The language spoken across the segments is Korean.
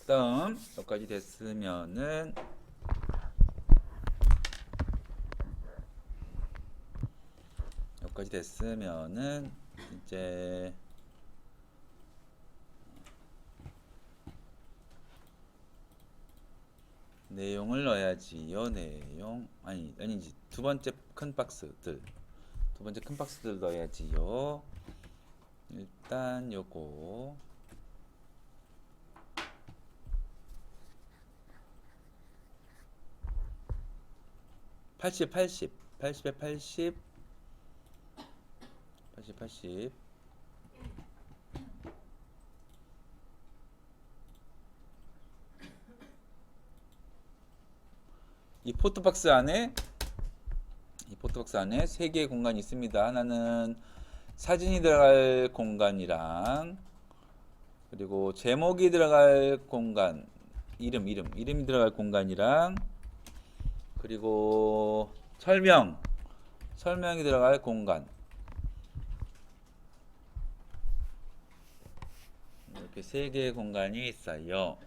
다음 여기까지 됐으면은 이제 내용을 넣어야지요. 아니지, 두 번째 큰 박스들 넣어야지요. 일단 요거 80 80에 80 이 포토박스 안에 세 개의 공간이 있습니다. 하나는 사진이 들어갈 공간이랑, 그리고 제목이 들어갈 공간, 이름이 들어갈 공간이랑, 그리고 설명이 들어갈 공간, 이렇게 세 개의 공간이 있어요.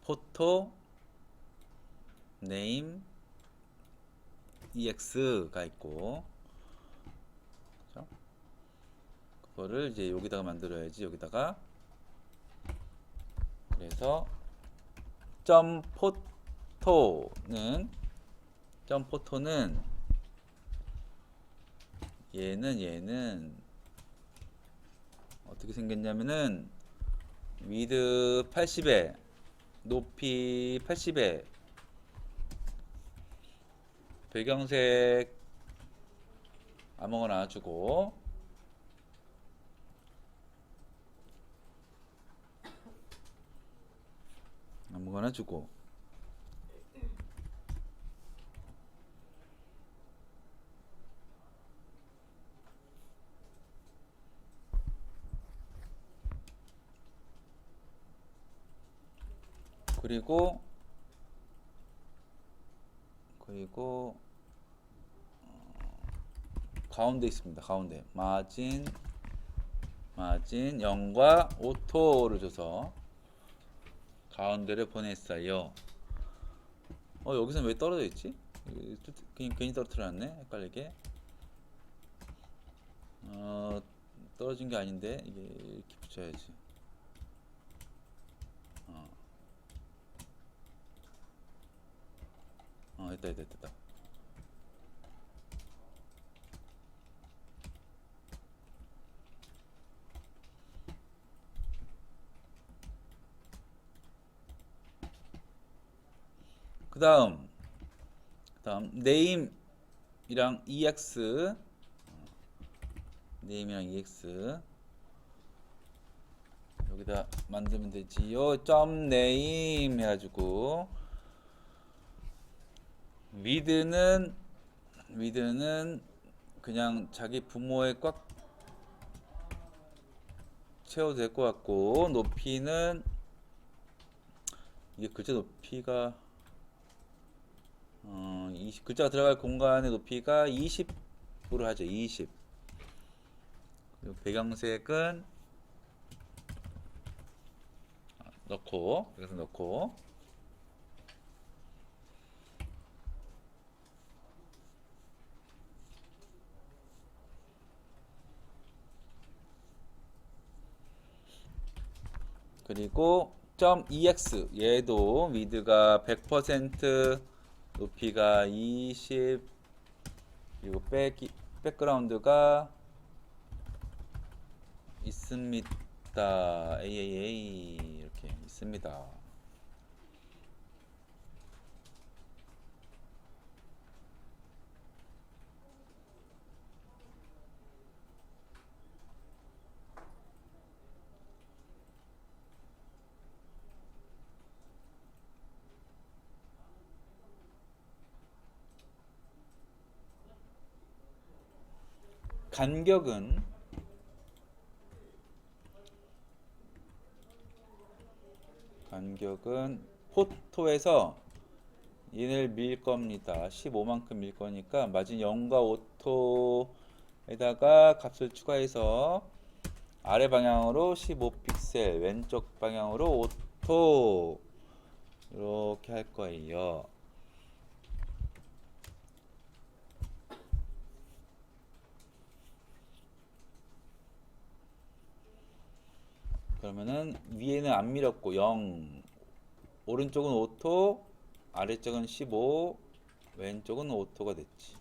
포토 네임 ex가 있고, 그죠? 그거를 이제 여기다가 만들어야지. 여기다가, 그래서 점포토는 얘는 어떻게 생겼냐면은 위드 80에 높이 80에 배경색 아무거나 주고, 그리고 가운데 있습니다. 가운데 마진 0과 오토를 줘서 가운데를 보냈어요. 여기서 왜 떨어져 있지? 그냥 괜히 떨어뜨렸네. 헷갈리게. 떨어진 게 아닌데 이게 이렇게 붙여야지. 됐다. 그 다음 네임이랑 EX 여기다 만들면 되지요. 점 네임 해가지고 위드는 그냥 자기 부모에 꽉 채워도 될 것 같고, 높이는 이게 글자 높이가 글자가 들어갈 공간의 높이가 20으로 하죠. 20. 그리고 배경색은 넣고, 여기서 넣고, 그리고 .ex 얘도 위드가 100%, 높이가 20, 그리고 백그라운드가 있습니다. 이렇게 있습니다. 간격은 포토에서 얘를 밀 겁니다. 15만큼 밀 거니까 마진 0과 오토에다가 값을 추가해서 아래 방향으로 15픽셀, 왼쪽 방향으로 오토 이렇게 할 거예요. 그러면은 위에는 안 밀었고 0, 오른쪽은 오토, 아래쪽은 15, 왼쪽은 오토가 됐지.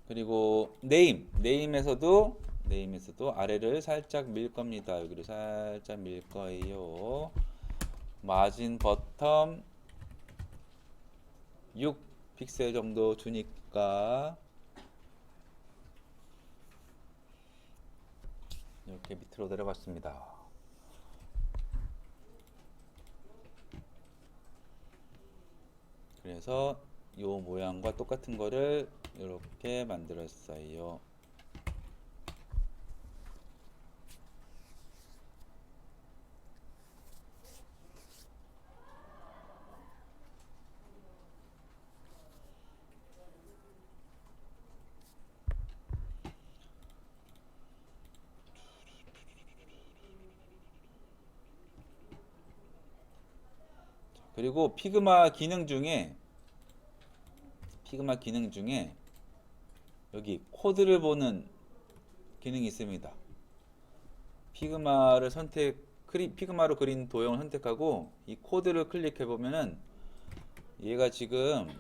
그리고 네임에서도 아래를 살짝 밀 겁니다. 여기를 살짝 밀 거예요. 마진 버텀 6픽셀 정도 주니까 이렇게 밑으로 내려갔습니다. 그래서 이 모양과 똑같은 거를 이렇게 만들었어요. 그리고 피그마 기능 중에 여기 코드를 보는 기능이 있습니다. 피그마로 그린 도형을 선택하고 이 코드를 클릭해 보면은 얘가 지금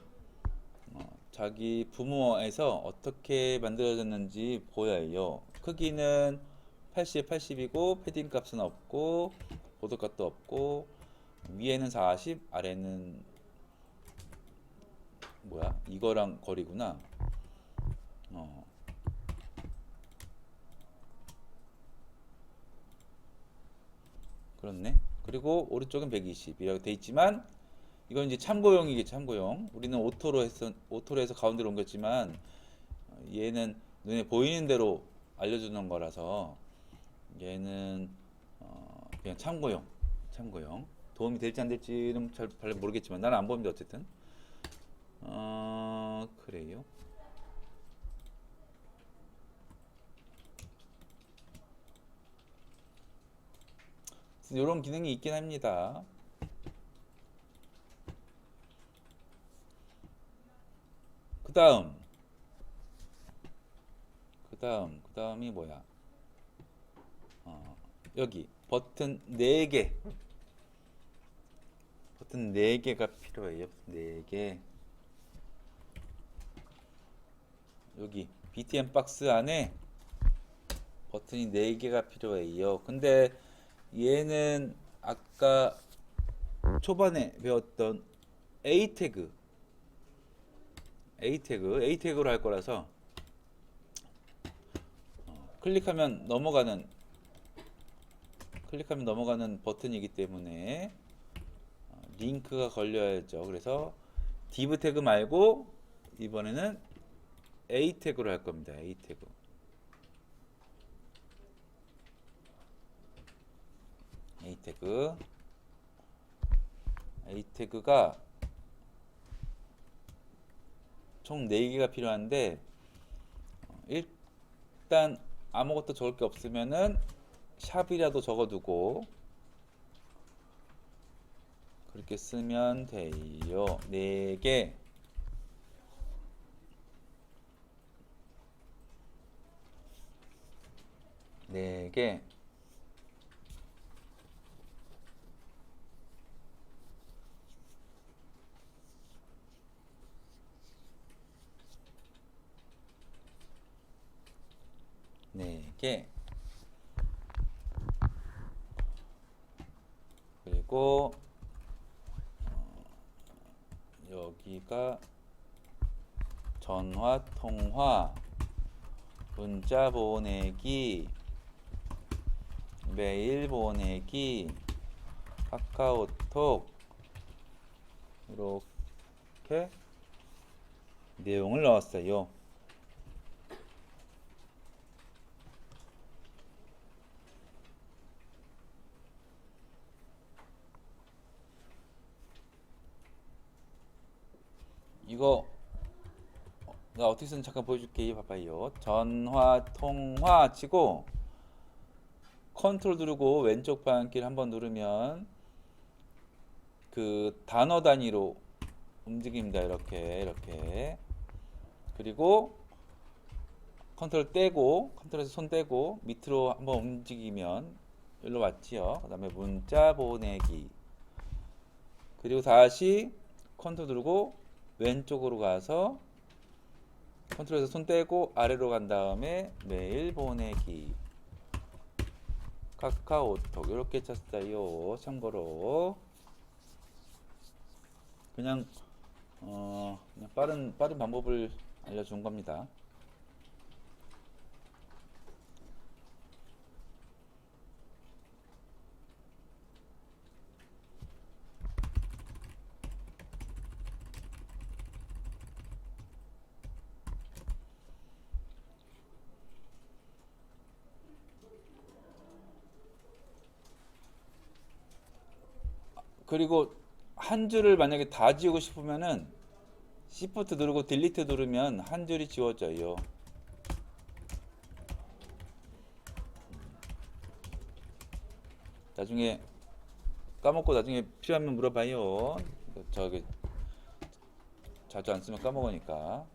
자기 부모에서 어떻게 만들어졌는지 보여요. 크기는 80, 80이고 패딩 값은 없고 보드 값도 없고 위에는 40, 아래는 뭐야? 이거랑 거리구나. 그렇네. 그리고 오른쪽은 120이라고 돼 있지만 이건 이제 참고용이겠지, 참고용. 우리는 오토로 해서 가운데로 옮겼지만 얘는 눈에 보이는 대로 알려주는 거라서 얘는 그냥 참고용. 도움이 될지 안 될지는 잘 모르겠지만 나는 안 보는데 어쨌든 그래요. 이런 기능이 있긴 합니다. 그 다음이 뭐야? 여기 버튼 4개. 버튼 4개가 필요해요. 4개. 여기 BTM 박스 안에 버튼이 4개가 필요해요. 근데 얘는 아까 초반에 배웠던 A 태그로 할 거라서 클릭하면 넘어가는 버튼이기 때문에 링크가 걸려야죠. 그래서 div 태그 말고 이번에는 A 태그로 할 겁니다. A 태그가 총 4개가 필요한데 일단 아무것도 적을 게 없으면은 샵이라도 적어두고 그렇게 쓰면 돼요. 4개. 네 개. 그리고 여기가 전화, 통화, 문자 보내기, 메일 보내기, 카카오톡, 이렇게 내용을 넣었어요. 이거 나 어떻게 쓰는지 잠깐 보여줄게. 봐봐요. 전화 통화 치고 컨트롤 누르고 왼쪽 방향키를 한번 누르면 그 단어 단위로 움직입니다. 이렇게 그리고 컨트롤 떼고 컨트롤에서 손 떼고 밑으로 한번 움직이면 여기로 왔지요. 그 다음에 문자 보내기, 그리고 다시 컨트롤 누르고 왼쪽으로 가서 컨트롤에서 손 떼고 아래로 간 다음에 메일 보내기, 카카오톡 이렇게 쳤어요. 참고로 그냥 그냥 빠른 방법을 알려준 겁니다. 그리고 한 줄을 만약에 다 지우고 싶으면은 Shift 누르고 딜리트 누르면 한 줄이 지워져요. 나중에 까먹고 나중에 필요하면 물어봐요. 저기 자주 안 쓰면 까먹으니까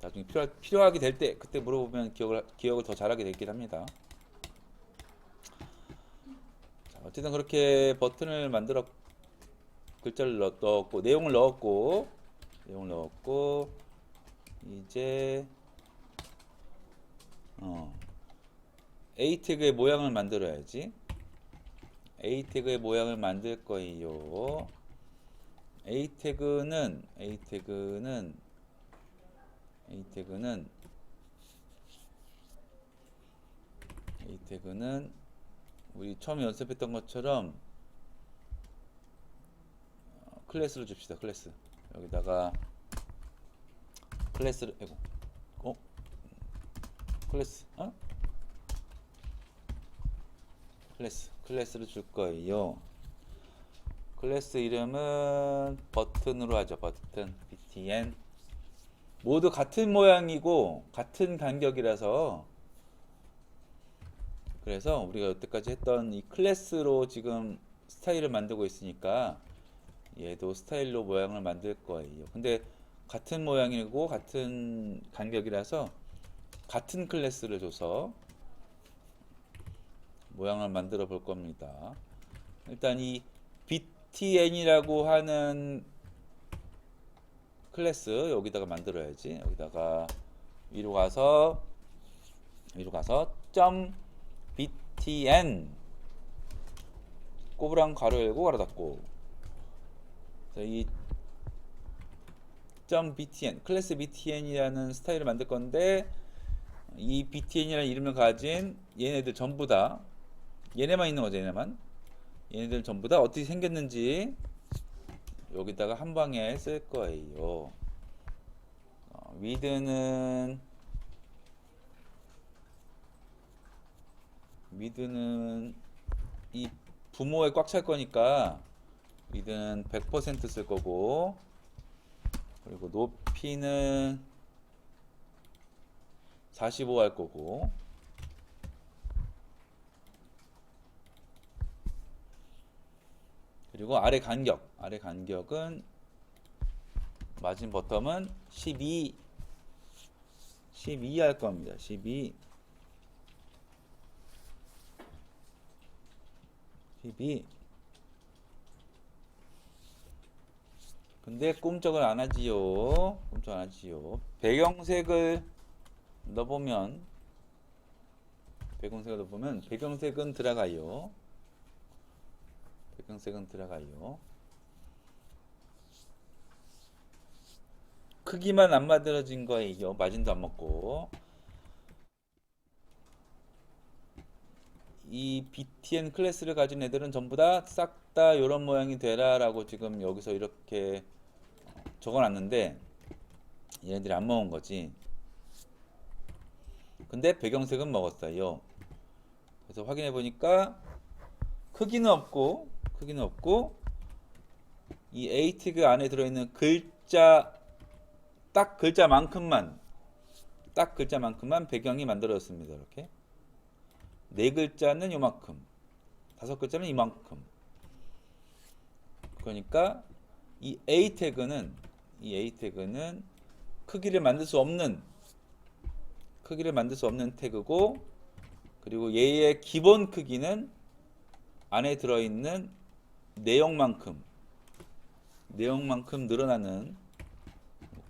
나중에 필요하게 될 때 그때 물어보면 기억을 더 잘하게 되긴 합니다. 자, 어쨌든 그렇게 버튼을 만들어 글자를 넣었고 내용을 넣었고 이제 A 태그의 모양을 만들어야지. A 태그의 모양을 만들 거예요. A 태그는 우리 처음 연습했던 것처럼 클래스를 줍시다. 클래스. 여기다가 클래스를 클래스를 줄 거예요. 클래스 이름은 버튼으로 하죠. 버튼 btn. 모두 같은 모양이고 같은 간격이라서, 그래서 우리가 여태까지 했던 이 클래스로 지금 스타일을 만들고 있으니까 얘도 스타일로 모양을 만들 거예요. 근데 같은 모양이고 같은 간격이라서 같은 클래스를 줘서 모양을 만들어 볼 겁니다. 일단 이 btn이라고 하는 클래스 여기다가 만들어야지. 여기다가 위로 가서 .btn 꼬부랑 가로 열고 가로 닫고, 이 .btn 클래스 btn이라는 스타일을 만들 건데, 이 btn이라는 이름을 가진 얘네들 전부 다, 얘네만 있는 거죠. 얘네들 전부 다 어떻게 생겼는지 여기다가 한 방에 쓸 거예요. 위드는 이 부모에 꽉 찰 거니까 위드는 100% 쓸 거고, 그리고 높이는 45 할 거고, 그리고 아래 간격은 마진 버텀은 12 할 겁니다. 12 근데 꼼짝을 안 하지요. 배경색을 넣어보면 배경색은 들어가요. 크기만 안 만들어진 거예요. 마진도 안 먹고. 이 btn 클래스를 가진 애들은 전부 다 싹 다 이런 모양이 되라라고 지금 여기서 이렇게 적어놨는데 얘네들이 안 먹은 거지. 근데 배경색은 먹었어요. 그래서 확인해 보니까 크기는 없고 이 A 태그 안에 들어있는 글자 딱 글자만큼만 배경이 만들어졌습니다. 이렇게 네 글자는 요만큼, 다섯 글자는 이만큼. 그러니까 이 A 태그는 크기를 만들 수 없는 태그고, 그리고 얘의 기본 크기는 안에 들어있는 내용만큼 늘어나는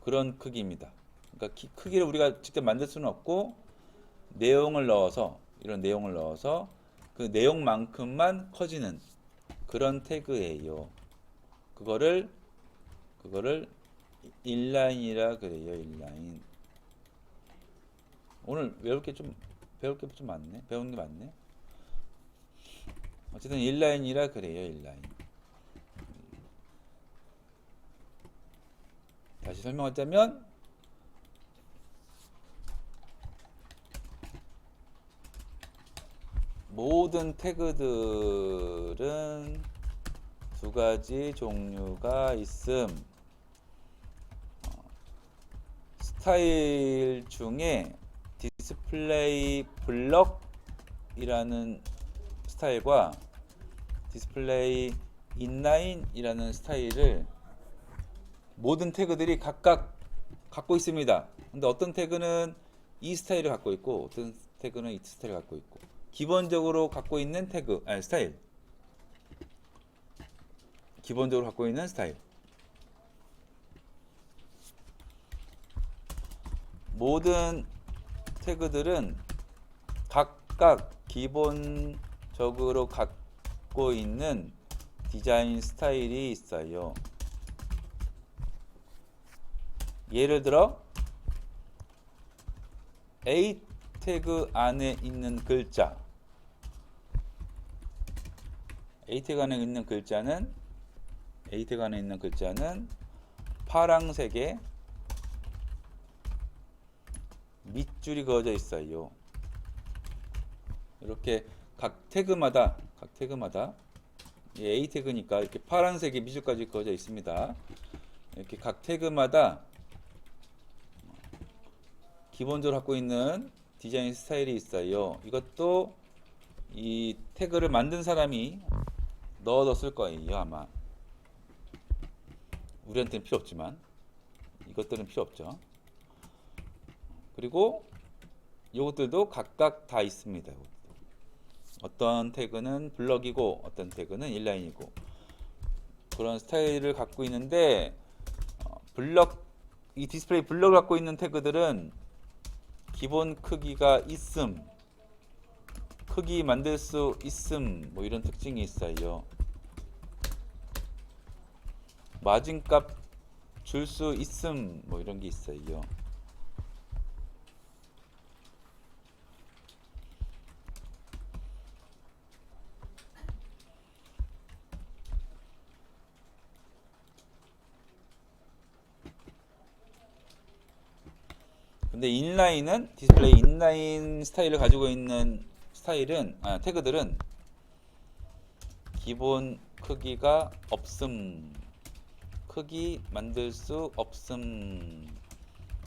그런 크기입니다. 그러니까 크기를 우리가 직접 만들 수는 없고 이런 내용을 넣어서 그 내용만큼만 커지는 그런 태그예요. 그거를 인라인이라 그래요. 인라인. 오늘 배울 게 좀 많네. 배운 게 많네. 어쨌든 인라인이라 그래요. 인라인. 다시 설명하자면 모든 태그들은 두 가지 종류가 있음. 스타일 중에 디스플레이 블럭이라는 스타일과 디스플레이 인라인이라는 스타일을 모든 태그들이 각각 갖고 있습니다. 근데 어떤 태그는 이 스타일을 갖고 있고 어떤 태그는 이 스타일을 갖고 있고, 기본적으로 갖고 있는 스타일. 기본적으로 갖고 있는 스타일. 모든 태그들은 각각 기본적으로 갖고 있는 디자인 스타일이 있어요. 예를 들어 A 태그 안에 있는 글자, A 태그 안에 있는 글자는 파란색에 밑줄이 그어져 있어요. 이렇게 각 태그마다 A 태그니까 이렇게 파란색에 밑줄까지 그어져 있습니다. 이렇게 각 태그마다 기본적으로 갖고 있는 디자인 스타일이 있어요. 이것도 이 태그를 만든 사람이 넣어뒀을 거예요. 아마 우리한테는 필요 없지만 이것들은 필요 없죠. 그리고 이것들도 각각 다 있습니다. 어떤 태그는 블럭이고 어떤 태그는 인라인이고 그런 스타일을 갖고 있는데, 이 디스플레이 블럭을 갖고 있는 태그들은 기본 크기가 있음, 크기 만들 수 있음, 뭐 이런 특징이 있어요. 마진값 줄 수 있음, 뭐 이런 게 있어요. 근데 디스플레이 인라인 스타일을 가지고 있는 태그들은 기본 크기가 없음, 크기 만들 수 없음,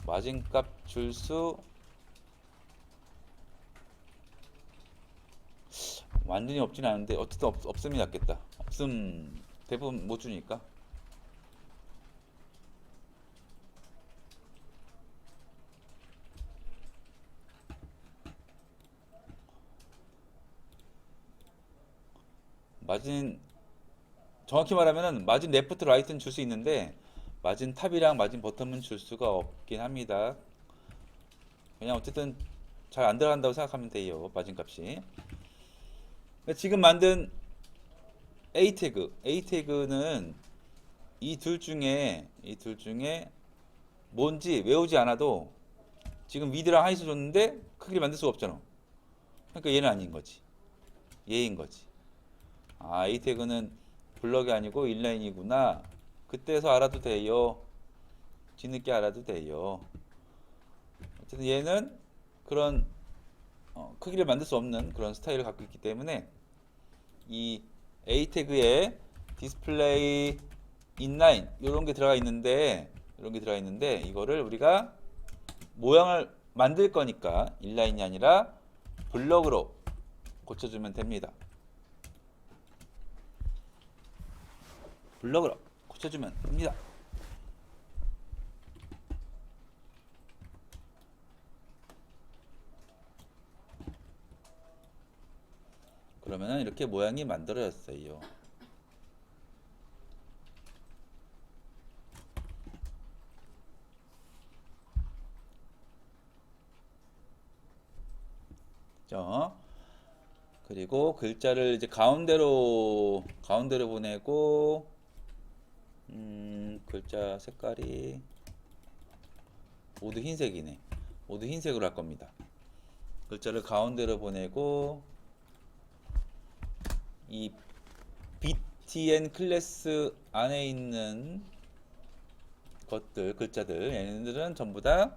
마진값 줄 수 완전히 없진 않은데 어쨌든 없음이 낫겠다. 없음 대부분 못 주니까. 마진, 정확히 말하면은 마진 레프트 라이트는 줄 수 있는데 마진 탑이랑 마진 버텀은 줄 수가 없긴 합니다. 그냥 어쨌든 잘 안 들어간다고 생각하면 돼요. 마진 값이. 지금 만든 A 태그는 이 둘 중에 뭔지 외우지 않아도 지금 위드랑 하이스 줬는데 크기를 만들 수가 없잖아. 그러니까 얘는 아닌 거지. 얘인 거지. 아, A 태그는 블럭이 아니고 인라인이구나. 그때서 알아도 돼요. 뒤늦게 알아도 돼요. 어쨌든 얘는 그런 크기를 만들 수 없는 그런 스타일을 갖고 있기 때문에 이 A 태그에 디스플레이 인라인 이런 게 들어가 있는데 이거를 우리가 모양을 만들 거니까 인라인이 아니라 블럭으로 고쳐주면 됩니다. 블럭으로 고쳐주면 됩니다. 그러면은 이렇게 모양이 만들어졌어요. 그죠? 그리고 글자를 이제 가운데로 보내고 글자 색깔이 모두 흰색이네. 모두 흰색으로 할 겁니다. 글자를 가운데로 보내고 이 btn 클래스 안에 있는 것들, 글자들, 얘네들은 전부 다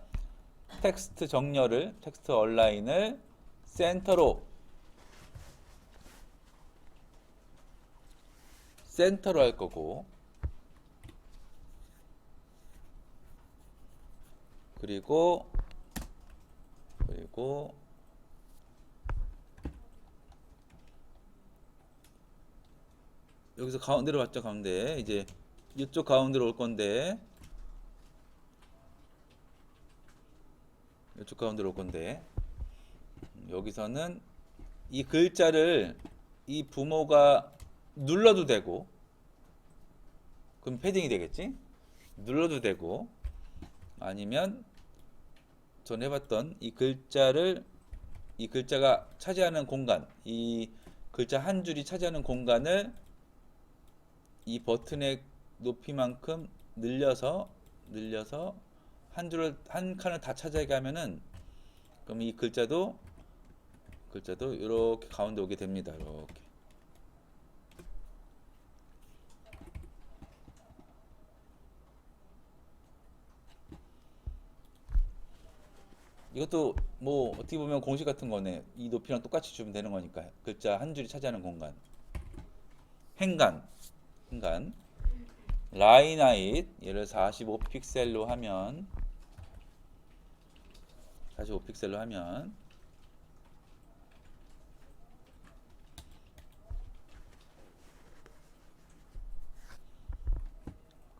텍스트 정렬을, 텍스트 얼라인을 센터로 할 거고, 그리고 여기서 가운데로 왔죠. 가운데 이제 이쪽 가운데로 올 건데, 이쪽 가운데로 올 건데, 여기서는 이 글자를 이 부모가 눌러도 되고, 그럼 패딩이 되겠지? 눌러도 되고, 아니면 전에 해봤던 이 글자가 차지하는 공간, 이 글자 한 줄이 차지하는 공간을 이 버튼의 높이만큼 늘려서 한 칸을 다 차지하게 하면은 그럼 이 글자도 이렇게 가운데 오게 됩니다. 이렇게. 이것도 뭐 어떻게 보면 공식 같은 거네. 이 높이랑 똑같이 주면 되는 거니까. 글자 한 줄이 차지하는 공간. 행간. 라인 하잇 얘를 45픽셀로 하면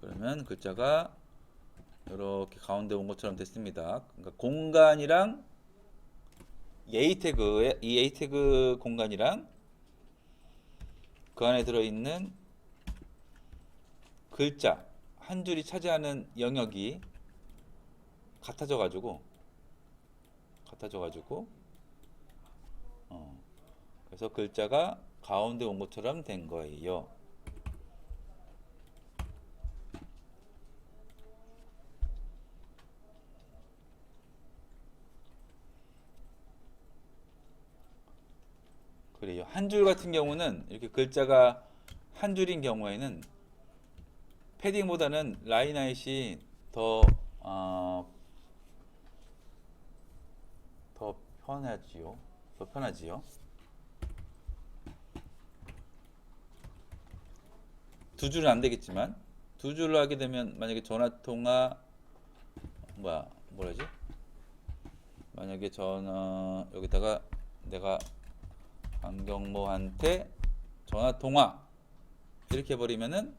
그러면 글자가 이렇게 가운데 온 것처럼 됐습니다. 그러니까 공간이랑 이 A 태그 공간이랑 그 안에 들어있는 글자 한 줄이 차지하는 영역이 같아져 가지고 그래서 글자가 가운데 온 것처럼 된 거예요. 그래요. 한 줄 같은 경우는 이렇게 글자가 한 줄인 경우에는 패딩보다는 라인 하잇이 더 편하지요. 두 줄은 안 되겠지만 두 줄로 하게 되면 만약에 전화 통화 뭐라지? 만약에 여기다가 내가 안경모한테 전화 통화 이렇게 해버리면은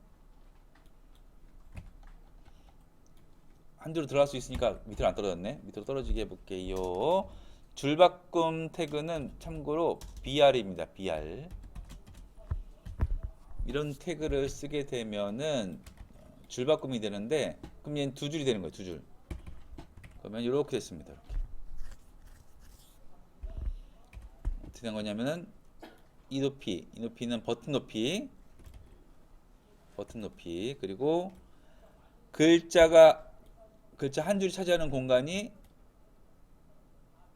한 줄로 들어갈 수 있으니까 밑으로 안 떨어졌네. 밑으로 떨어지게 해볼게요. 줄바꿈 태그는 참고로 BR입니다. BR. 이런 태그를 쓰게 되면은 줄바꿈이 되는데 그럼 얘는 두 줄이 되는 거예요. 두 줄. 그러면 이렇게 됐습니다. 이렇게. 어떻게 된 거냐면은 이 높이는 버튼 높이 그리고 글자 한 줄이 차지하는 공간이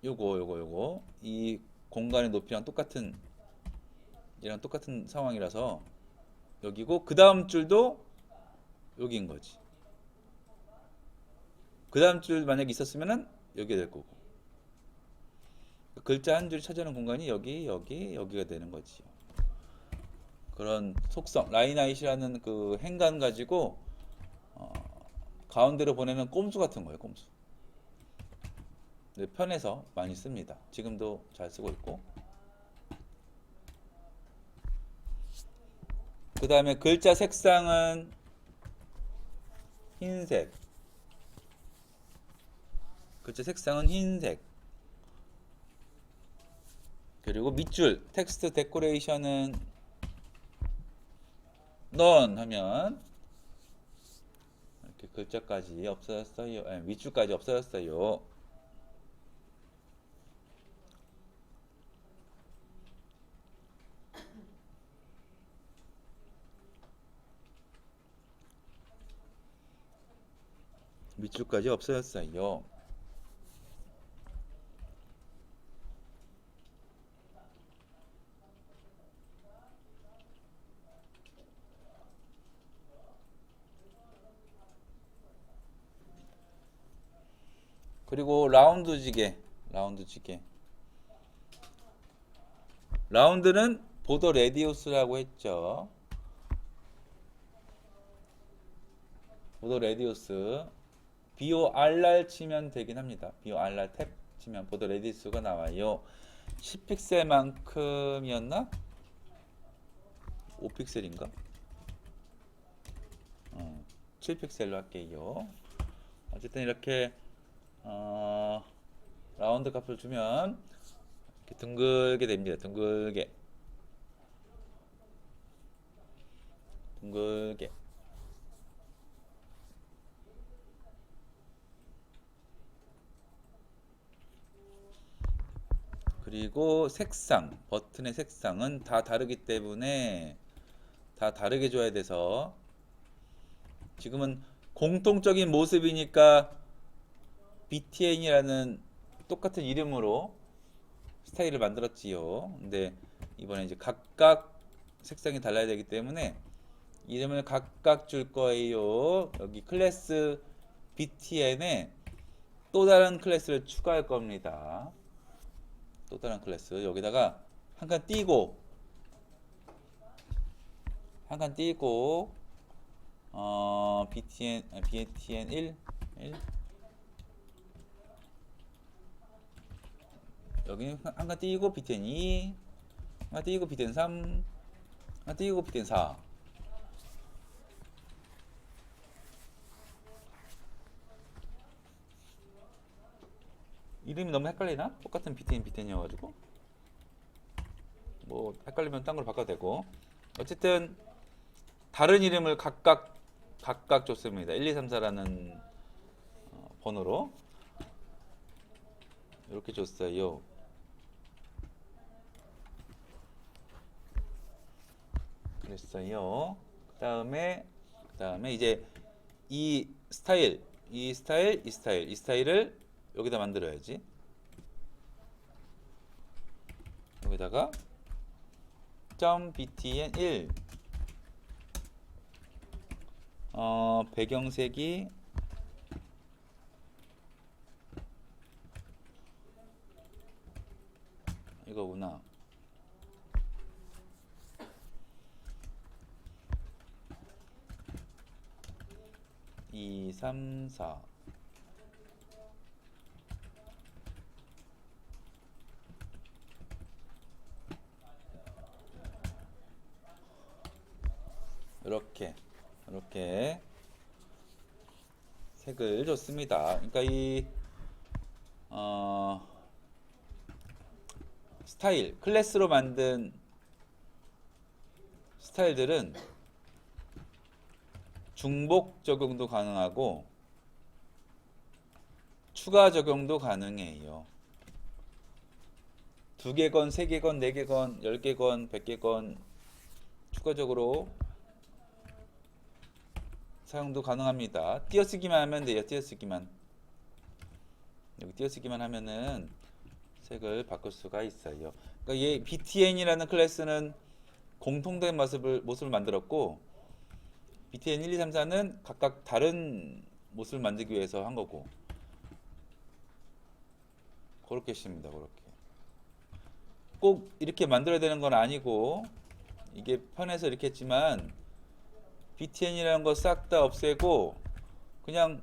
요거 이 공간의 높이랑 똑같은 얘랑 똑같은 상황이라서 여기고 그 다음 줄도 여기인 거지. 그 다음 줄 만약에 있었으면은 여기가 될 거고. 글자 한 줄 차지하는 공간이 여기가 되는 거지요. 그런 속성, 라인아웃이라는 그 행간 가지고 어, 가운데로 보내는 꼼수 같은 거예요, 꼼수. 네, 편해서 많이 씁니다. 지금도 잘 쓰고 있고. 그 다음에 글자 색상은 흰색. 글자 색상은 흰색. 그리고 밑줄, 텍스트 데코레이션은 none 하면 이렇게 글자까지 없어졌어요. 아니, 밑줄까지 없어졌어요. 밑줄까지 없어졌어요. 그리고 라운드 지게. 라운드는 보더 레디우스라고 했죠. 보더 레디우스 BORR 치면 되긴 합니다. BORR 탭 치면 보더 레디우스가 나와요. 10픽셀만큼이었나? 5픽셀인가? 7픽셀로 할게요. 어쨌든 이렇게 라운드 값을 주면 이렇게 둥글게 됩니다. 둥글게. 그리고 색상, 버튼의 색상은 다 다르기 때문에 다 다르게 줘야 돼서 지금은 공통적인 모습이니까 BTN이라는 똑같은 이름으로 스타일을 만들었지요. 근데 이번에 이제 각각 색상이 달라야 되기 때문에 이름을 각각 줄 거예요. 여기 클래스 BTN에 또 다른 클래스를 추가할 겁니다. 또 다른 클래스 여기다가 한 칸 띄고 BTN 1 여기 한 칸 띄고 BTN 2 한 칸 띄고 BTN 3 한 칸 띄고 BTN 4 이름이 너무 헷갈리나? 똑같은 BTN이어가지고 뭐 헷갈리면 딴 걸 바꿔도 되고 어쨌든 다른 이름을 각각 줬습니다. 1, 2, 3, 4라는 번호로 이렇게 줬어요. 그랬어요. 그 다음에 이제 이 스타일을 여기다 만들어야지. 여기다가 .btn 1 배경색이 이거구나. 2, 3, 4 이렇게 색을 줬습니다. 그러니까 이 스타일 클래스로 만든 스타일들은 중복 적용도 가능하고 추가 적용도 가능해요. 2개건, 3개건, 4개건, 10개건, 100개건 추가적으로 사용도 가능합니다. 띄어쓰기만 하면 돼요. 띄어쓰기만. 여기 띄어쓰기만 하면은 색을 바꿀 수가 있어요. 그러니까 얘 BTN이라는 클래스는 공통된 모습을 만들었고 btn 1, 2, 3, 4는 각각 다른 모습을 만들기 위해서 한 거고 그렇게 씁니다. 그렇게 꼭 이렇게 만들어야 되는 건 아니고 이게 편해서 이렇게 했지만 btn이라는 거 싹 다 없애고 그냥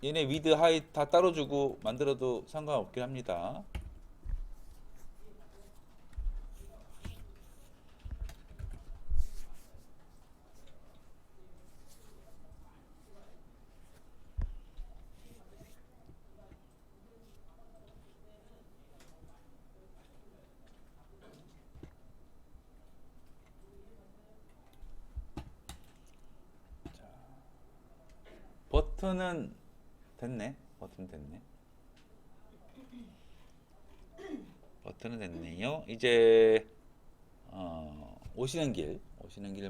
얘네 위드 하이 다 따로 주고 만들어도 상관없긴 합니다. 버튼은 됐네. 버튼 됐네. 버튼은 됐네요. 이제 오시는 길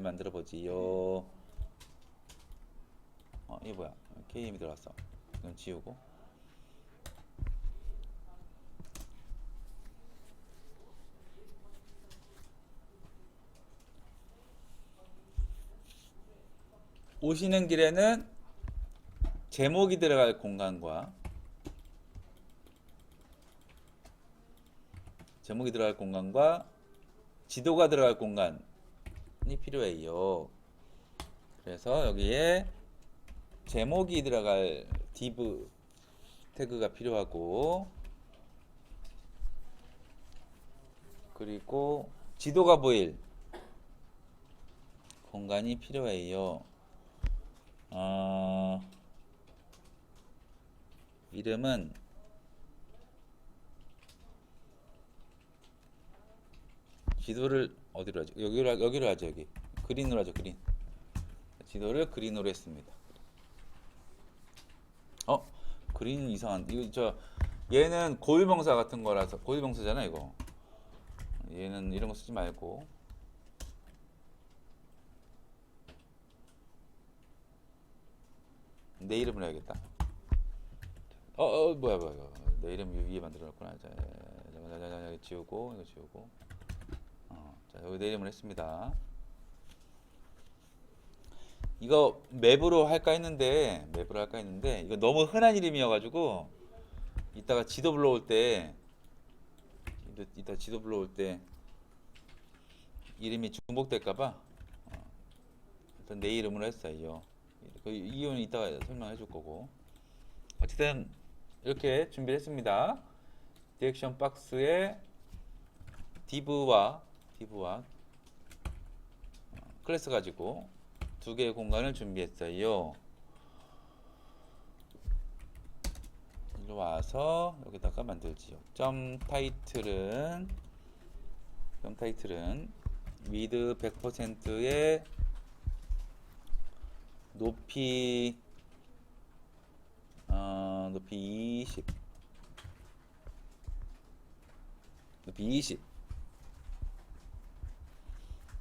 만들어 보지요. 이게 뭐야? KM이 들어왔어. 이건 지우고. 오시는 길에는 제목이 들어갈 공간과 지도가 들어갈 공간이 필요해요. 그래서 여기에 제목이 들어갈 div 태그가 필요하고 그리고 지도가 보일 공간이 필요해요. 이름은 지도를 어디로 하죠? 여기로 하죠. 여기 그린으로 하죠. 그린. 지도를 그린으로 했습니다. 그린은 이상한. 이거 얘는 고유명사 같은 거라서 고유명사잖아 이거. 얘는 이런 거 쓰지 말고 내 이름을 해야겠다. 뭐야. 내 이름 위에 만들어놨구나. 자, 지우고 이거 지우고. 자, 여기 내 이름을 했습니다. 이거 맵으로 할까 했는데 이거 너무 흔한 이름이어가지고 이따가 지도 불러올 때 이름이 중복될까봐 일단 내 이름으로 했어요. 그 이유는 이따가 설명해 줄 거고. 어쨌든 이렇게 준비를 했습니다. 디렉션 박스에 div와 클래스 가지고 두 개의 공간을 준비했어요. 일로 와서 여기다가 만들지요. 점 타이틀은 width 100%에 높이 20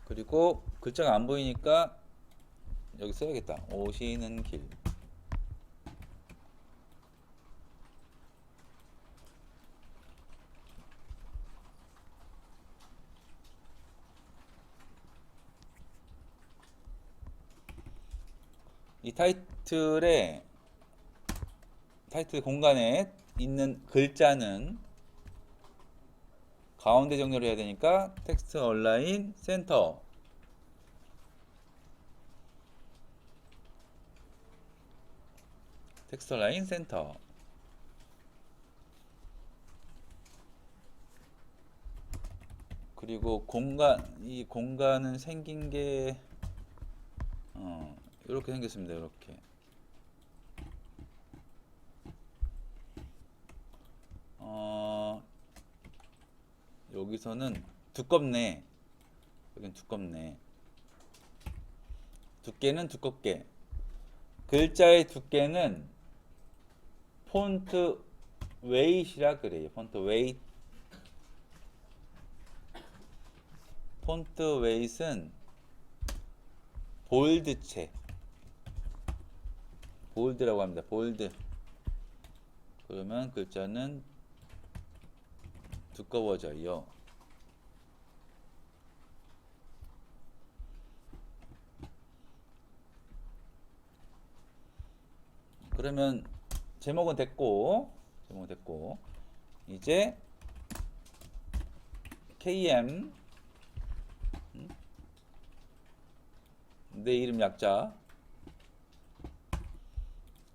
그리고 글자가 안 보이니까 여기 써야겠다. 오시는 길. 이 타이틀 공간에 있는 글자는 가운데 정렬을 해야 되니까 텍스트 얼라인 센터. 그리고 이 공간은 생긴 게 이렇게 생겼습니다. 이렇게. 여기서는 두껍네. 여긴 두껍네. 두께는 두껍게. 글자의 두께는 폰트 웨이트이라 그래요. 폰트 웨이트는 볼드라고 합니다. 볼드. 그러면 글자는 두꺼워져요. 그러면 제목은 됐고, 이제 KM 내 이름 약자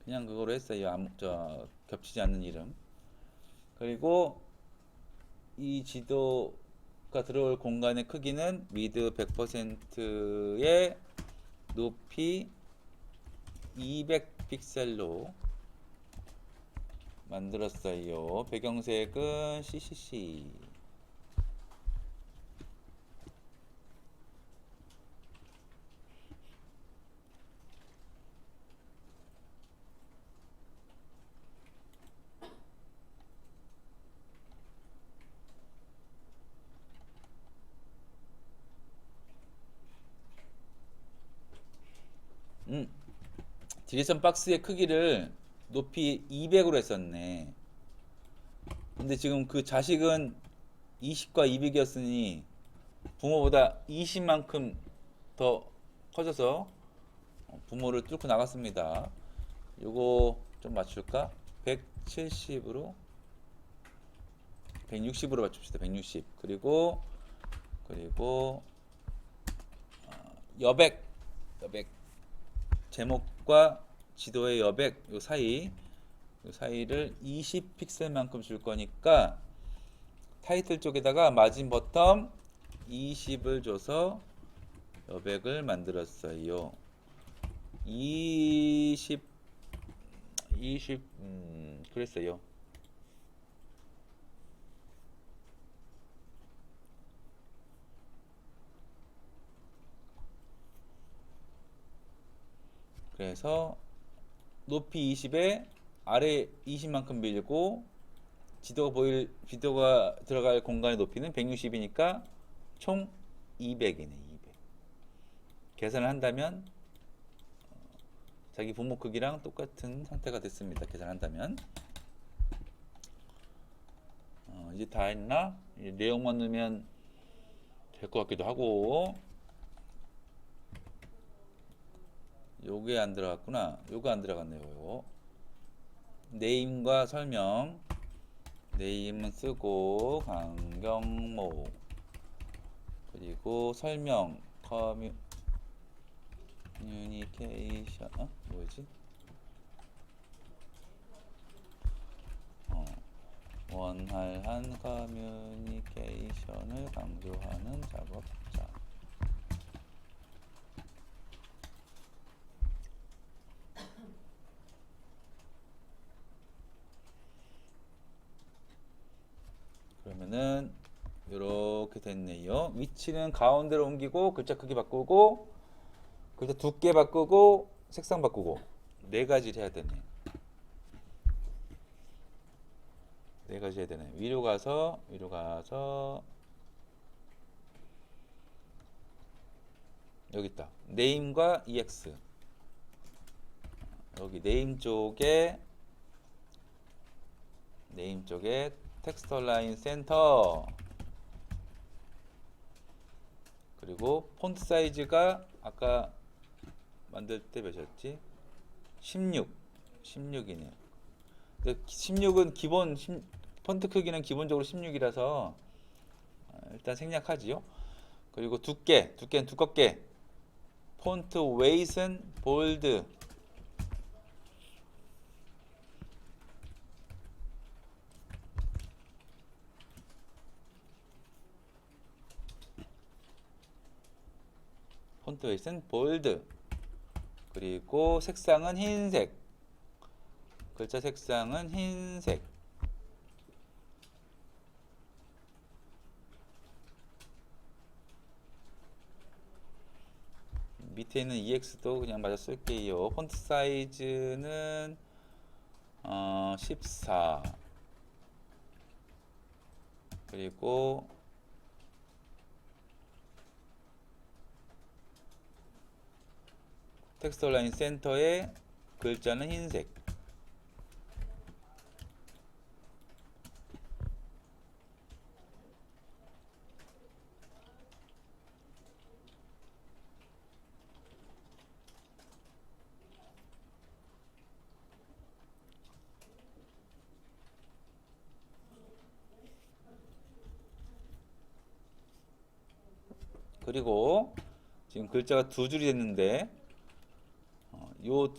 그냥 그거로 했어요. 겹치지 않는 이름. 그리고 이 지도가 들어올 공간의 크기는 위드 100%의 높이 200픽셀로 만들었어요. 배경색은 CCC. 디렉션 박스의 크기를 높이 200으로 했었네. 근데 지금 그 자식은 20과 200이었으니 부모보다 20만큼 더 커져서 부모를 뚫고 나갔습니다. 요거 좀 맞출까? 170으로 160으로 맞춥시다. 160. 그리고 여백 제목과 지도의 여백 요 사이를 20픽셀만큼 줄 거니까 타이틀 쪽에다가 마진 버텀 20을 줘서 여백을 만들었어요. 20 그랬어요. 그래서 높이 20에 아래 20만큼 밀고 지도가 들어갈 공간의 높이는 160이니까 총 200이네. 200. 계산을 한다면 자기 부모 크기랑 똑같은 상태가 됐습니다. 계산한다면 이제 다 했나? 이제 내용만 넣으면 될 것 같기도 하고. 요게 안 들어갔구나. 요거 안 들어갔네요. 요거. 네임과 설명. 네임은 쓰고 강경모. 그리고 설명 커뮤니케이션 뭐지? 원활한 커뮤니케이션을 강조하는 작업자. 그러면은 이렇게 됐네요. 위치는 가운데로 옮기고 글자 크기 바꾸고 글자 두께 바꾸고 색상 바꾸고 네 가지를 해야 되네. 네 가지 해야 되네. 위로 가서 여기 있다. 네임과 EX. 여기 네임 쪽에 텍스트 얼라인 센터. 그리고 폰트 사이즈가 아까 만들 때 몇이었지? 16이네요. 16은 폰트 크기는 기본적으로 16이라서 일단 생략하지요. 그리고 두께는 두껍게. 폰트 웨이트는 볼드. 폰트 웨이트는 볼드. 그리고 색상은 흰색. 글자 색상은 흰색. 밑에 있는 EX도 그냥 맞아 쓸게요. 폰트 사이즈는 14. 그리고 텍스트 라인 센터에 글자는 흰색. 그리고 지금 글자가 두 줄이 됐는데 요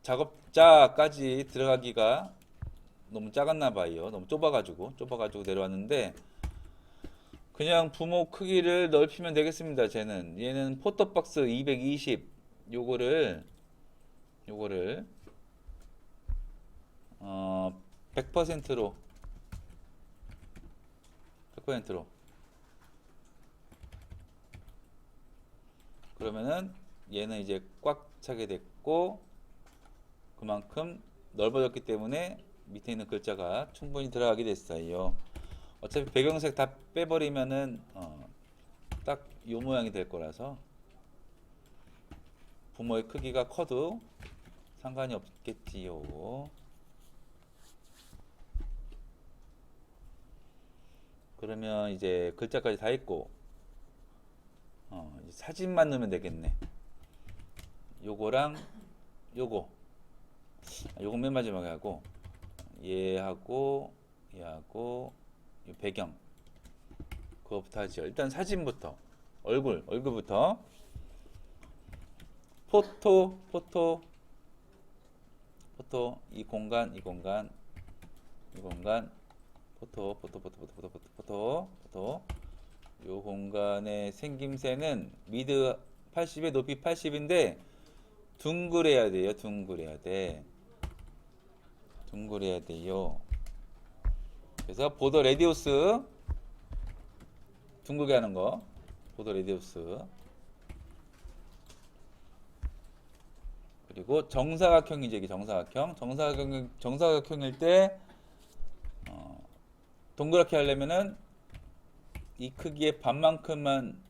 작업자까지 들어가기가 너무 작았나 봐요. 너무 좁아가지고 내려왔는데 그냥 부모 크기를 넓히면 되겠습니다. 얘는 포토박스 220 요거를 100%로 그러면은 얘는 이제 꽉 차게 됐고 그만큼 넓어졌기 때문에 밑에 있는 글자가 충분히 들어가게 됐어요. 어차피 배경색 다 빼버리면은 딱 요 모양이 될 거라서 부모의 크기가 커도 상관이 없겠지요. 그러면 이제 글자까지 다 있고 이제 사진만 넣으면 되겠네. 요거랑 요거 맨 마지막에 하고 얘하고 요 배경 그거부터 하죠. 일단 사진부터 얼굴부터 포토 이 공간 포토 요 공간의 생김새는 미드 80에 높이 80인데 둥그래야 돼요. 그래서 보더 레디우스 둥글게 하는 거 보더 레디우스 그리고 정사각형이죠. 이게 정사각형일 때 동그랗게 하려면은 이 크기의 반만큼만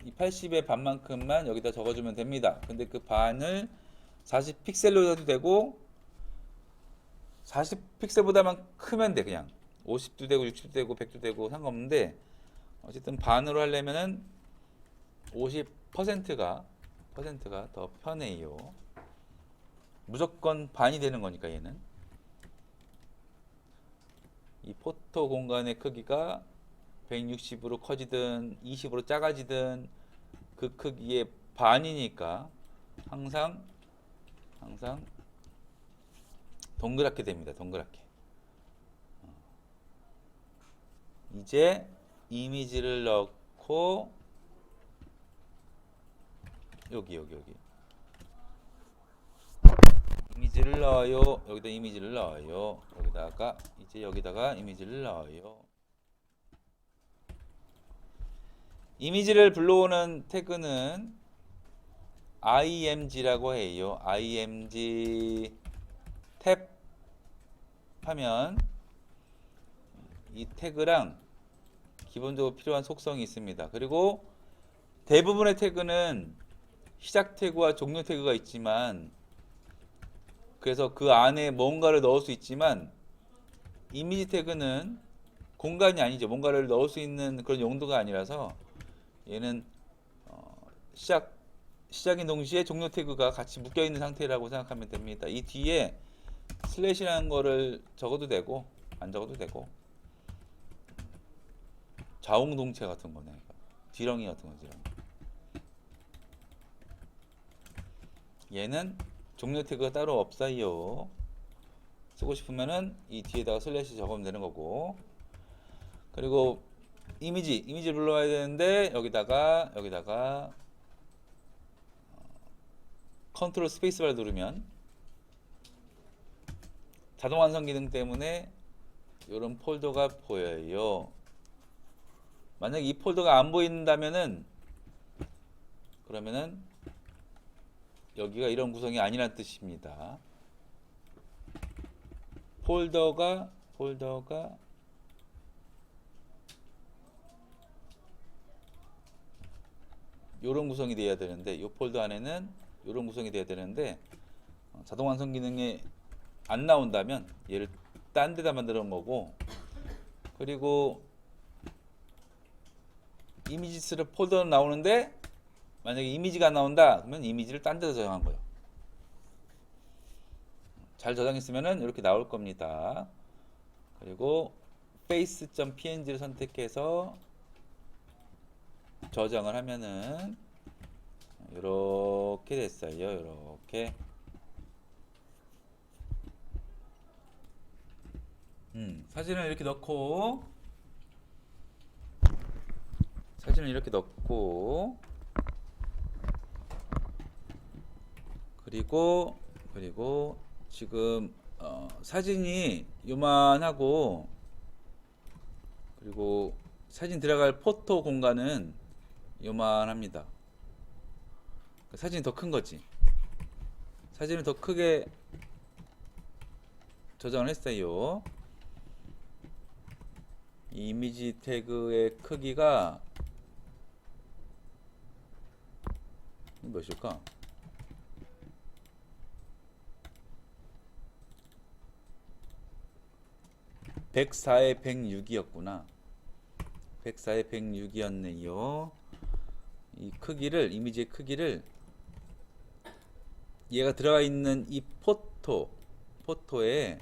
이 80의 반만큼만 여기다 적어주면 됩니다. 근데 그 반을 40픽셀로 해도 되고 40픽셀보다만 크면 돼. 그냥 50도 되고 60도 되고 100도 되고 상관없는데 어쨌든 반으로 하려면은 50%가 더 편해요. 무조건 반이 되는 거니까 얘는 이 포토 공간의 크기가 160으로 커지든 20으로 작아지든 그 크기의 반이니까 항상 동그랗게 됩니다. 동그랗게. 이제 이미지를 넣고 여기 이미지를 넣어요. 여기다 이미지를 넣어요. 여기다가 이미지를 넣어요. 이미지를 불러오는 태그는 img라고 해요. img 탭 하면 이 태그랑 기본적으로 필요한 속성이 있습니다. 그리고 대부분의 태그는 시작 태그와 종료 태그가 있지만 그래서 그 안에 뭔가를 넣을 수 있지만 이미지 태그는 공간이 아니죠. 뭔가를 넣을 수 있는 그런 용도가 아니라서 얘는 시작인 동시에 종료 태그가 같이 묶여 있는 상태라고 생각하면 됩니다. 이 뒤에 슬래시라는 거를 적어도 되고 안 적어도 되고 자웅동체 같은 거네. 지렁이 같은 거 지렁이. 얘는 종료 태그가 따로 없어요. 쓰고 싶으면은 이 뒤에다가 슬래시 적으면 되는 거고. 그리고 이미지 불러와야 되는데 여기다가 컨트롤 스페이스바를 누르면 자동 완성 기능 때문에 이런 폴더가 보여요. 만약 이 폴더가 안 보인다면은 그러면은 여기가 이런 구성이 아니란 뜻입니다. 폴더가 이런 구성이 돼야 되는데 이 폴더 안에는 이런 구성이 돼야 되는데 자동 완성 기능에 안 나온다면 얘를 딴 데다 만들어 놓은 거고 그리고 이미지스를 폴더는 나오는데 만약에 이미지가 안 나온다 그러면 이미지를 딴 데다 저장한 거예요. 잘 저장했으면은 이렇게 나올 겁니다. 그리고 face.png를 선택해서 저장을 하면은 이렇게 됐어요. 이렇게. 사진을 이렇게 넣고 그리고 지금 사진이 요만하고 그리고 사진 들어갈 포토 공간은 요만합니다. 사진이 더 큰 거지. 사진을 더 크게 저장을 했어요. 이 이미지 태그의 크기가 몇일까? 104에 106이었구나. 104에 106이었네요. 이 크기를, 이미지의 크기를 얘가 들어가 있는 이 포토의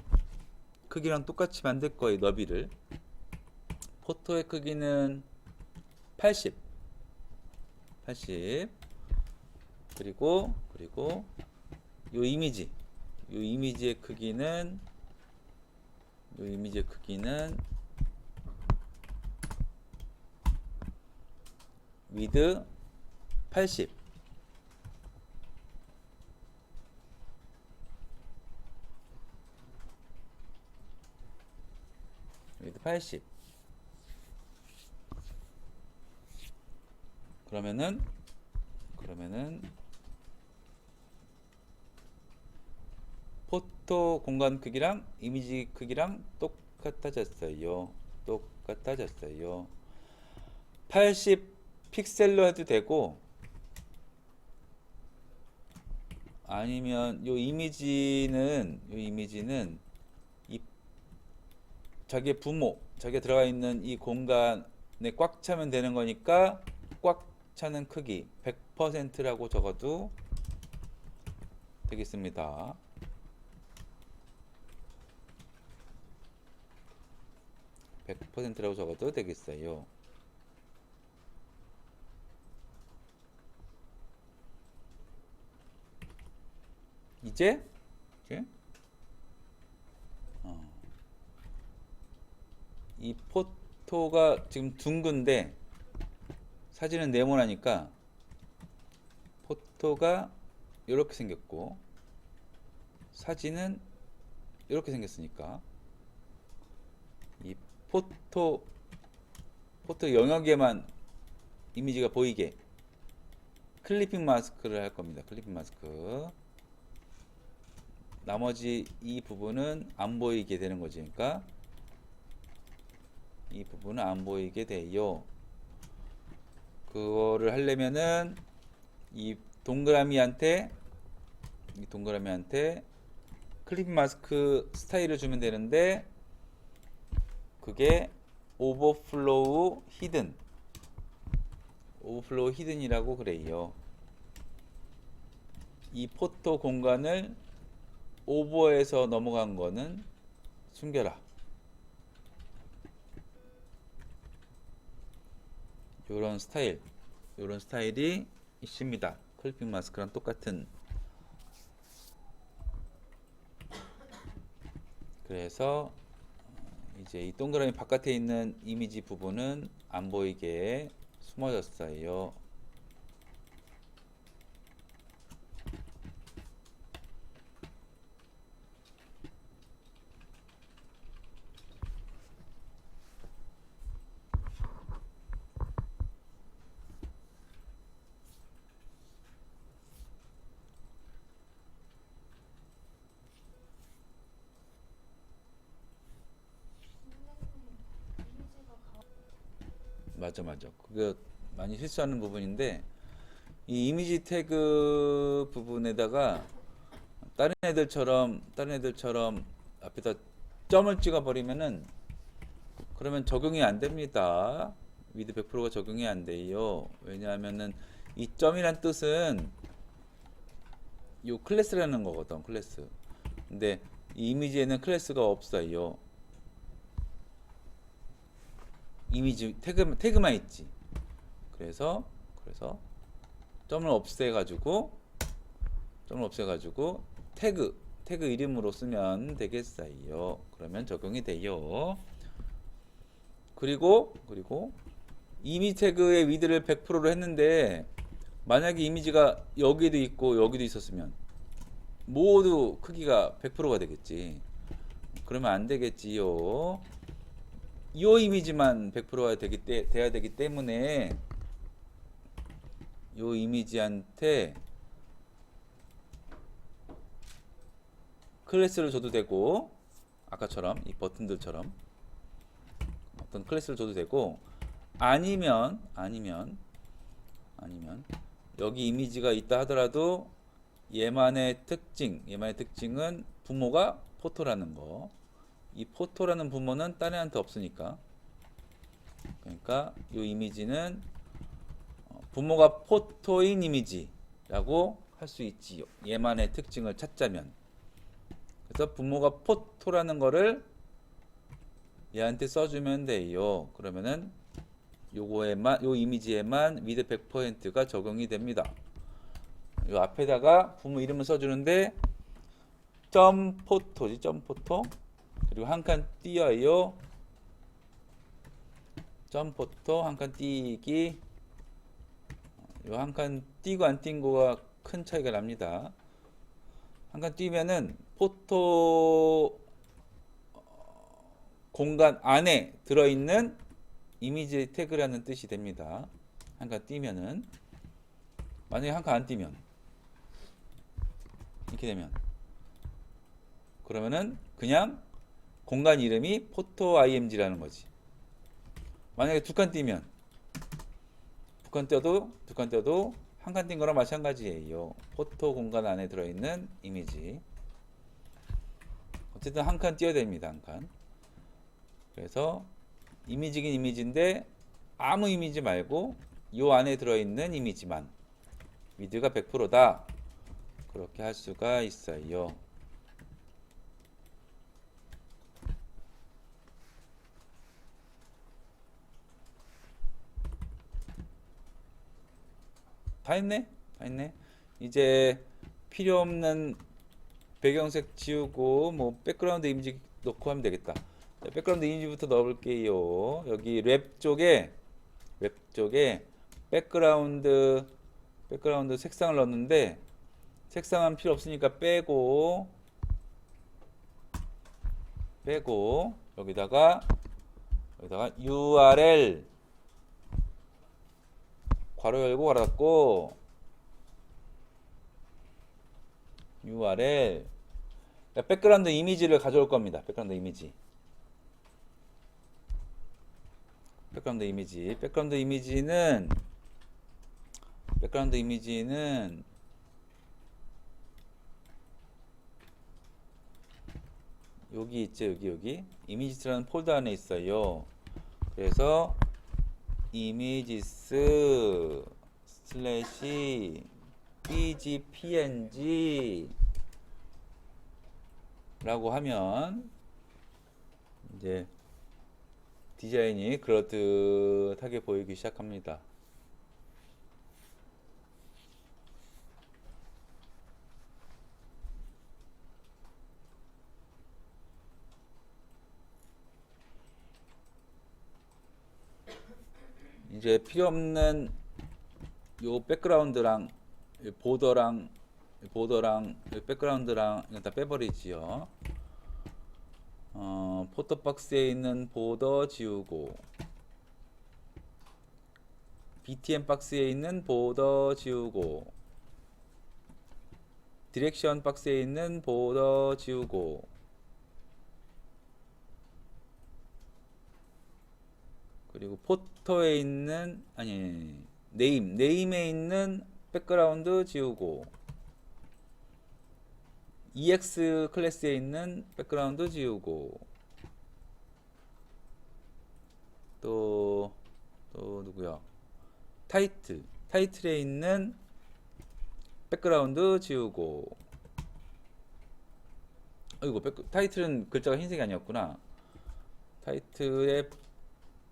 크기랑 똑같이 만들 거예요. 너비를. 포토의 크기는 80. 그리고 요 이미지의 크기는 위드 80. 위드 80. 그러면은 포토 공간 크기랑 이미지 크기랑 똑같아졌어요. 80 픽셀로 해도 되고 아니면 요 이미지는 이 자기가 들어가 있는 이 공간에 꽉 차면 되는 거니까 꽉 차는 크기 100%라고 적어도 되겠습니다. 100%라고 적어도 되겠어요. 이제 이 포토가 지금 둥근데 사진은 네모나니까 포토가 이렇게 생겼고 사진은 이렇게 생겼으니까 이 포토 영역에만 이미지가 보이게 클리핑 마스크를 할 겁니다. 클리핑 마스크. 나머지 이 부분은 안 보이게 되는 거지. 그러니까 이 부분은 안 보이게 돼요. 그거를 하려면은 이 동그라미한테 클리핑 마스크 스타일을 주면 되는데 그게 오버플로우 히든이라고 그래요. 이 포토 공간을 오버해서 넘어간 거는 숨겨라. 요런 스타일이 있습니다. 클리핑 마스크랑 똑같은. 그래서 이제 이 동그라미 바깥에 있는 이미지 부분은 안 보이게 숨어졌어요. 맞아. 그게 많이 실수하는 부분인데 이 이미지 태그 부분에다가 다른 애들처럼 앞에다 점을 찍어 버리면은 그러면 적용이 안 됩니다. 위드 100%가 적용이 안 돼요. 왜냐하면은 이 점이란 뜻은 요 클래스라는 거거든. 클래스. 근데 이 이미지에는 클래스가 없어요. 이미지 태그만 있지. 그래서 점을 없애가지고 태그 이름으로 쓰면 되겠어요. 그러면 적용이 돼요. 그리고 이미지 태그의 위드를 100%로 했는데 만약에 이미지가 여기도 있고 여기도 있었으면 모두 크기가 100%가 되겠지. 그러면 안 되겠지요. 이 이미지만 100%가 돼야 되기 때문에 이 이미지한테 클래스를 줘도 되고, 아까처럼 이 버튼들처럼 어떤 클래스를 줘도 되고, 아니면 여기 이미지가 있다 하더라도 얘만의 특징은 부모가 포토라는 거. 이 포토라는 부모는 다른 애한테 없으니까. 그러니까 이 이미지는 부모가 포토인 이미지라고 할 수 있지요. 얘만의 특징을 찾자면. 그래서 부모가 포토라는 거를 얘한테 써주면 돼요. 그러면은 요 이미지에만 위드 100%가 적용이 됩니다. 요 앞에다가 부모 이름을 써주는데 점 포토 그리고 한 칸 띄어요. 점 포토 한 칸 띄기. 요 한 칸 띄고 안 띈 거가 큰 차이가 납니다. 한 칸 띄면은 포토 공간 안에 들어있는 이미지 태그라는 뜻이 됩니다. 한 칸 띄면은, 만약에 한 칸 안 띄면 이렇게 되면, 그러면은 그냥 공간 이름이 포토 img라는 거지. 만약에 두 칸 띄면, 두 칸 띄어도 한 칸 띈 거랑 마찬가지예요. 포토 공간 안에 들어있는 이미지. 어쨌든 한 칸 띄어야 됩니다. 한 칸. 그래서 이미지긴 이미지인데 아무 이미지 말고 요 안에 들어있는 이미지만 위드가 100%다. 그렇게 할 수가 있어요. 다 했네? 이제 필요 없는 배경색 지우고 뭐 백그라운드 이미지 넣고 하면 되겠다. 자, 백그라운드 이미지부터 넣어볼게요. 여기 랩 쪽에 백그라운드 색상을 넣었는데 색상은 필요 없으니까 빼고 여기다가 URL 괄호 열고 괄호 닫고 URL 백그라운드 이미지를 가져올 겁니다. 백그라운드 이미지는 여기 있죠. 여기 이미지스라는 폴더 안에 있어요. 그래서 이미지스 슬래시 bgpng 라고 하면 이제 디자인이 그럴듯하게 보이기 시작합니다. 이제 필요 없는 요 백그라운드랑 보더랑 백그라운드랑 이거 다 빼버리지요. 포토박스에 있는 보더 지우고 BTM 박스에 있는 보더 지우고 디렉션 박스에 있는 보더 지우고 그리고 포토에 있는 네임에 있는 백그라운드 지우고 EX 클래스에 있는 백그라운드 지우고 또 누구야? 타이틀에 있는 백그라운드 지우고 타이틀은 글자가 흰색이 아니었구나. 타이틀에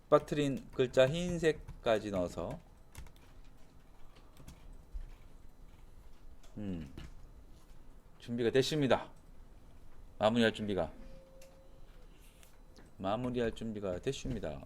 빠뜨린 글자 흰색까지 넣어서 음, 준비가 됐습니다. 마무리할 준비가 됐습니다.